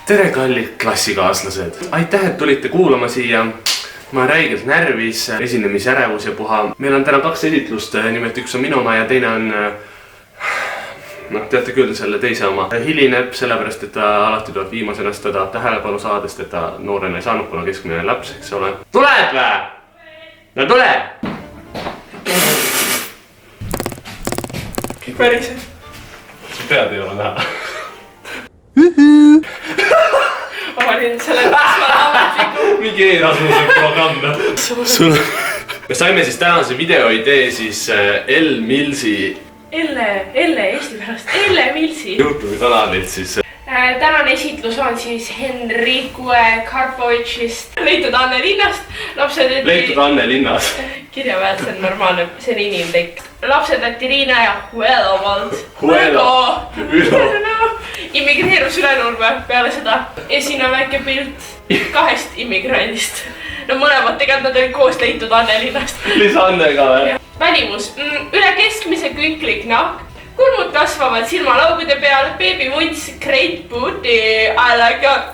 tere kallid klassikaaslased, aitäh, et tulite kuulama siia. Ma olen räigelt närvis, esinemisärevus ja puha. Meil on täna 2 esitlust, nimelt üks on minu oma ja teine on, teate küll selle teise oma. Hilineb sellepärast, et ta alati tuleb viimasena, sest ta tahab tähelepanu saada, sest et ta noorena ei saanud, kuna keskmine laps, eks ole. Tuleb vä? No tule! Kõik värised. Su pead ei ole näha. Olin selle tasvara ametliku. Mingi Erasmuse programm. Me saime siis tänase video idee siis Elle Millsi Eesti pärast, Elle Millsi YouTube'i kanalilt siis. Tänane esitlus on siis Henrique Karpovitšist leitud Anne linnast. Leitud Anne linnas. Kirjaväed, see on normaalne, see on inimlik. Lapsedati Riina ja Huelo immigreerus Ülenurme peale seda. Esine väike pilt 2 immigrandist. No mõlemad tegelikult nad olid koos leitud Anne linnast. Lisa Anne ka või? Välimus, üle keskmise künklik nahk. Kulmud kasvavad silmalaugude peal, beebivunts, great booty, I like a...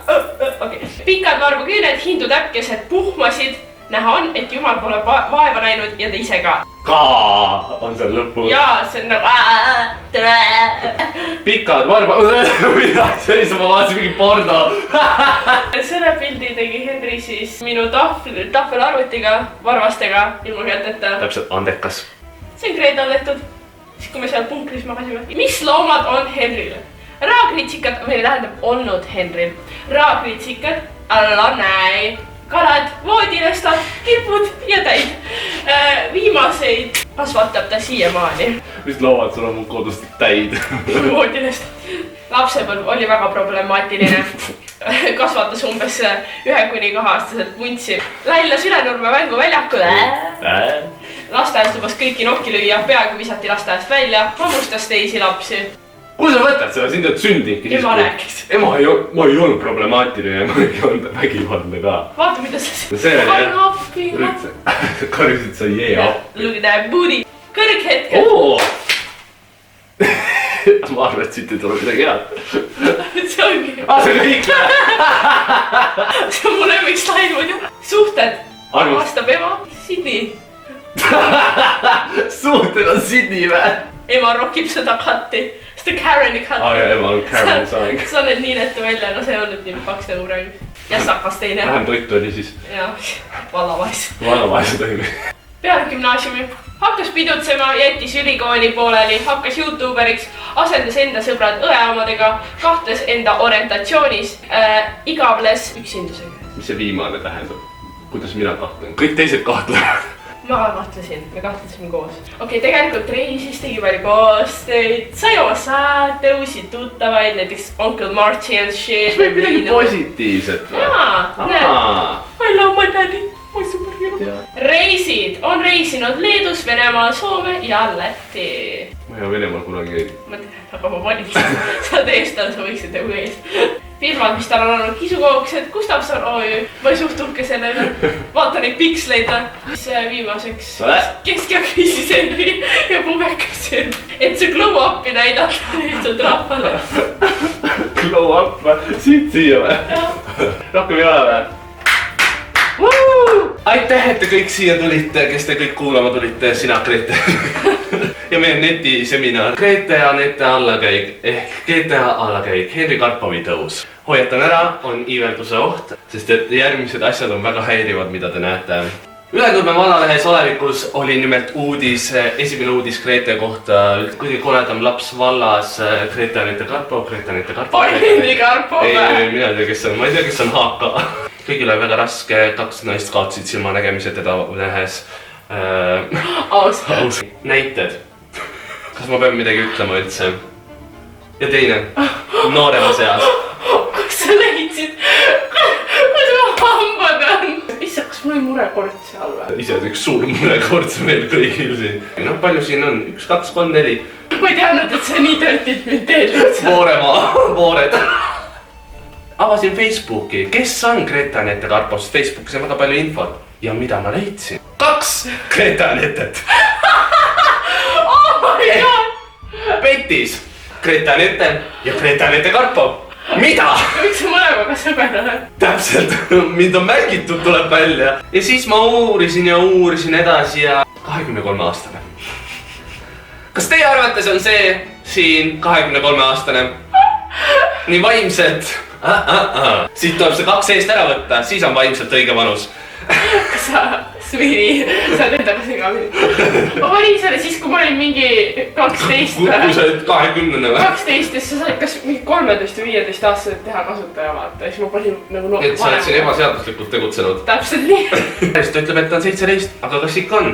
Pikad varvuküüned, hindutäpkesed puhmasid. Näha on, et jumal pole vaeva näinud ja ta ise ka. Kaa on seal lõpus. Jaa, see on nagu... Pikad varva... See ma vaatasin mingi porno. Selle pildi tegi Henri siis minu tahvelarvutiga, varvastega, ilma käteta. Täpselt andekas. See on Kreetal tehtud. Siis kui me seal punkris magasime. Mis loomad on Henrile? Raagritsikad, või tähendab olnud Henril. Raagritsikad, lanäi, kalad, voodilestad, kilpud ja täid. Viimaseid kasvatab ta siiamaani. Mis loomad sul on mu kodust täid? Voodilestad. Lapsepõlv oli väga problemaatiline. Kasvatas umbes 1–2-aastaselt vuntsi. Lällas Ülenurme mänguväljakule. Lasteajas lubas kõiki nokki lüüa, peaaegu visati lasteajast välja, hammustas teisi lapsi. Kus sa võtad seda? Sind oled sündinud? Ema rääkis. Ma ei olnud problemaatiline ja ma ei olnud vägivaldne ka. Vaata, mida sa see oli jah. Karjusid sa appi. Look at that booty. Kõrghetkel. Ma arvan, et siit ei tule midagi head. See ongi. See kõik. See on mu lemmikslaid muidu. Suhted. Vastab ema. Sydney. Suhted on Sydney vä? Ema rokib seda katti. Seda Kareni katti. Ema on Karen saang. Sa oled nii nätte välja, no see on nüüd nii paks nagu praegu. Ja sakas teine. Vähem toitu oli siis. Jah, vallavais. Vallavais toimi. Peale gümnaasiumi. Hakkas pidutsema, jättis ülikooli pooleli, hakkas YouTuberiks, asendas enda sõbrad õeamadega, kahtles enda orientatsioonis, igavles üksindusega. Mis see viimane tähendab? Kuidas mina kahtlen? Kõik teised kahtlevad. Ma kahtlesin, me kahtlesime koos. Tegelikult reisis, tegi palju koostöid, sai oma saate, uusi tuttavaid, näiteks Uncle Marty and shit. See võib midagi positiivset või? Jaa, näed. I love my daddy. Reisid on reisinud Leedus, Venemaal, Soome ja Lätti. Ma ei ole Venemaal kunagi käinud. Ma tean, aga ma panin seda teestal, sa võiksid nagu ees. Firmad, mis tal on olnud kisukooksed, Gustavson OÜ. Ma ei suht uhke sellele. Vaata neid piksleid. Mis viimaseks keskjakriisis Henri ja pumekas Henri. Et see glow up'i näidata lihtsalt rahvale. Glow up või? Siit siia või? Rohkem ei ole või? Aitäh, et te kõik siia tulite, kes te kõik kuulama tulite, sina Grete. Ja meie netiseminar Grete ja Anette allakäik ehk GTA allakäik Henri Karpovi tõus. Hoiatan ära, on iivelduse oht, sest et järgmised asjad on väga häirivad, mida te näete. Ülenurme vallalehes olevikus oli nimelt uudis, esimene uudis Grete kohta, kõige koledam laps vallas, Grete Anette Karpov, Grete Anette Karpov. Henri Karpov või? Ei, mina ei tea, kes on, ma ei tea, kes on HK. Kõigil oli väga raske, 2 naist kaotsid silma nägemise teda nähes. Aus. Näited. Kas ma pean midagi ütlema üldse? Ja teine, noorema seas. Kus sa leidsid? Kus ma hambad on? Issa, kas mul oli murekord seal või? Ise on üks suur murekord meil kõigil siin. No palju siin on? 1, 2, 3, 4. Ma ei teadnud, et sa nii töötid mind teed. Voored. Avasin Facebooki, kes on Grete Anette Karpov, Facebookis on väga palju infot. Ja mida ma leidsin? 2 Grete Anettet. Oh my god! Petis Grete Anette ja Grete Anette Karpov. Mida? Miks sa mõlemaga sõber oled? Täpselt, mind on mängitud, tuleb välja. Ja siis ma uurisin edasi ja 23-aastane. Kas teie arvates on see siin 23-aastane? Nii vaimselt. Siit tuleb see 2 eest ära võtta, siis on vaimselt õige vanus. Kas sa, Svini, sa oled endaga segamini? Ma valin selle siis, kui ma olin mingi 12. Kui sa olid 20-ne või? 12 ja sa said kas mingi 13 või 15 aastaselt teha kasutaja vaata. Ja siis ma panin nagu Et sa oled siin ebaseaduslikult tegutsenud. Täpselt nii. Ta ütleb, et ta on 17, aga kas ikka on?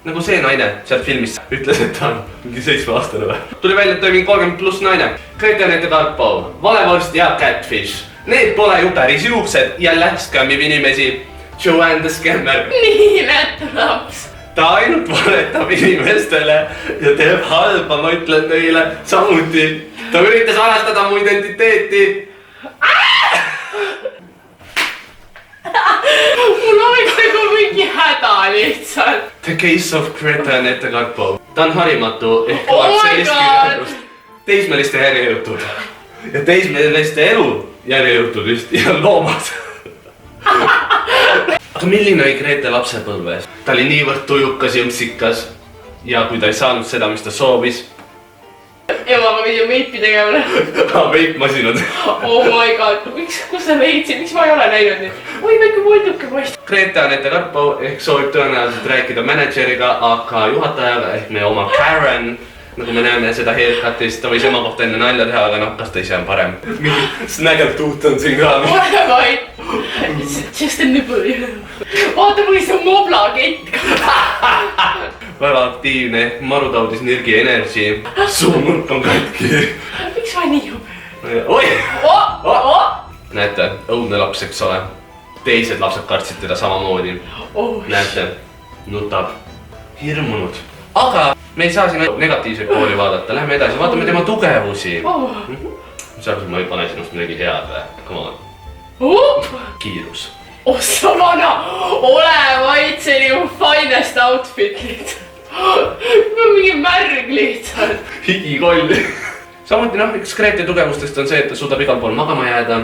Nagu see naine sealt filmist ütles, et ta on mingi 7-aastane või? Tuli välja, et ta on mingi 30+ naine. Grete Anette Karpov, valevorst ja catfish. Need pole ju päris juuksed, jälle skämmib inimesi. Joanne the Scammer. Nii näete laps. Ta ainult valetab inimestele ja teeb halba, ma ütlen teile. Samuti, ta üritas alastada mu identiteeti. Mul oleks nagu mingi häda lihtsalt. The case of Grete Anette Karpov. Ta on harimatu ehk Oh my god! Teismeliste järjejutud. Ja teismeliste elu järjejutud just ja loomad. Aga milline oli Grete lapsepõlves? Ta oli niivõrd tujukas ja ümtsikas. Ja kui ta ei saanud seda, mis ta soovis. Emaga pidi veipi tegema. Veipmasinad. Oh my god, kus sa leidsid, miks ma ei ole näinud nüüd? Oi, väike mulduke paist. Grete Anette Karpov ehk soovib tõenäoliselt rääkida mänedžeriga, aga juhatajaga ehk meie oma Karen. Nagu me näeme seda haircutist, ta võis ema kohta enne nalja teha, aga noh, kas ta ise on parem? Mingi snägeltuut on siin ka. Ole vaid. Just a nipple. Vaata, mul on see moblakett. Väga aktiivne, marutaudis nirgi energy. Suunurk on katki. Miks ma nii jube? Oi! Näete, õudne laps, eks ole. Teised lapsed kartsid teda samamoodi. Näete, nutab. Hirmunud. Aga me ei saa siin negatiivseid pooli vaadata, lähme edasi, vaatame tema tugevusi. Mis arvasid, ma ei pane sinust midagi head või? Come on. Kiirus. Ossa vana, ole vaid, see oli mu finest outfit lihtsalt. Ma mingi märg lihtsalt. Higikoll. Samuti noh, üks Grete tugevustest on see, et ta suudab igal pool magama jääda.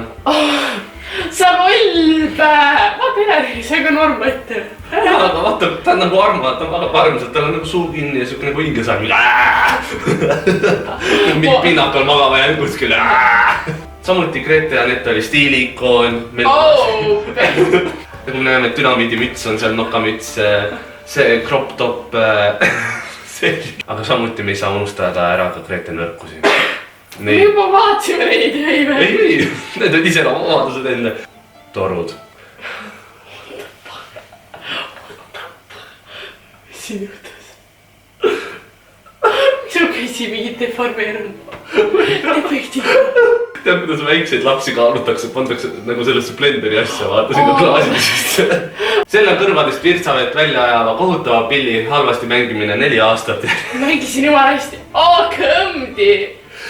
Sa lollpäev! Vaata üle, see on ka norm ette. Jaa, aga vaata, ta on nagu armad, ta on väga parmselt, tal on nagu suu kinni ja siuke nagu hinge saab. Mingi pinnakal magama jäänud kuskil. Samuti Grete Anette oli stiiliikoon. Nagu me näeme, et dünamiidimüts on seal, nokamüts, see crop top. Aga samuti me ei saa unustada ära ka Grete nõrkusi. Me juba vaatsime neid, ei või? Ei, need on ise omadused enne. Torud. Mis siin juhtus? Su käsi mingid deformeerunud. Efektid. Tead, kuidas väikseid lapsi kaalutakse, pandakse nagu sellesse blenderi asja, vaata sinna klaasisesse. Selle kõrvadest virtsavett välja ajava kohutava pilli halvasti mängimine 4 aastat. Mängisin jumala hästi. Kõmdi!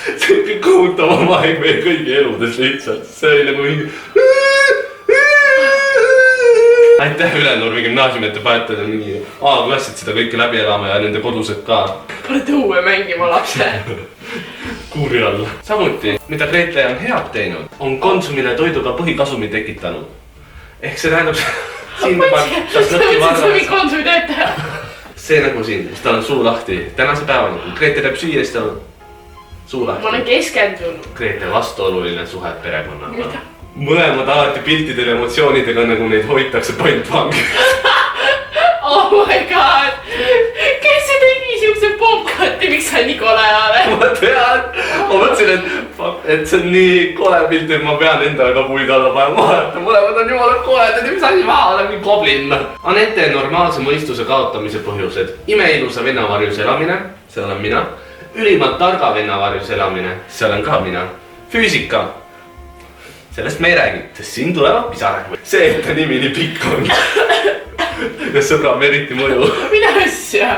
See on kõik kohutavam aeg meie kõigi eludes lihtsalt. See oli nagu mingi... Aitäh Ülenurmi gümnaasiumi, et te panete mingi A-klassid seda kõike läbi elama ja nende kodused ka. Paned õue mängima lapse. Kuuri all. Samuti, mida Grete on head teinud, on Konsumile toiduga põhikasumi tekitanud. Ehk see tähendab... Konsumi töötaja. See nagu siin, siis tal on suu lahti. Tänase päevani, Grete teeb süüa, siis tal on suu lahti. Ma olen keskendunud. Grete vastuoluline suhe perekonnaga. Mõlemad alati piltidel emotsioonidega nagu neid hoitakse pantvangi. Oh my god! Kes see tegi siukse popkatti, miks sa nii kole oled? Ma tean, ma mõtlesin, et see on nii kole pilt, et ma pean endale ka puid alla panema. Mõlemad on jumala koledad ja mis asi ma olen mingi goblin. Anette normaalse mõistuse kaotamise põhjused. Imeilusa vennavarjus elamine, see olen mina. Ülimalt targa vennavarjus elamine, see olen ka mina. Füüsika. Sellest me ei räägi, sest siin tulevad pisarad. See, et ta nimi nii pikk on. Ja sõbra on eriti mõju. Mida asja?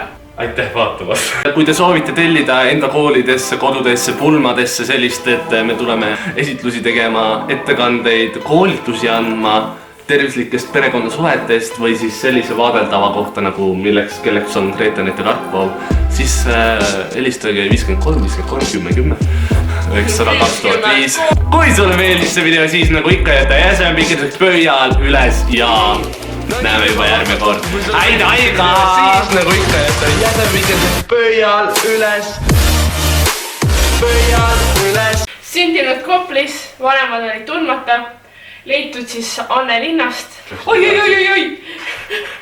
Aitäh vaatamast. Kui te soovite tellida enda koolidesse, kodudesse, pulmadesse sellist, et me tuleme esitlusi tegema, ettekandeid, koolitusi andma tervislikest perekonnasuhetest või siis sellise vaadeldava kohta nagu kelleks on Grete Anette Karpov, siis helistage 53 53 10 10. 2005. Kui sulle meeldis see video, siis nagu ikka jäta jäseme pikenduseks pöial üles ja näeme juba järgmine kord. Häid aega! Siis nagu ikka jäta jäseme pikenduseks pöial üles. Sündinud Koplis, vanemad olid tundmata, leitud siis Anne linnast. Oi!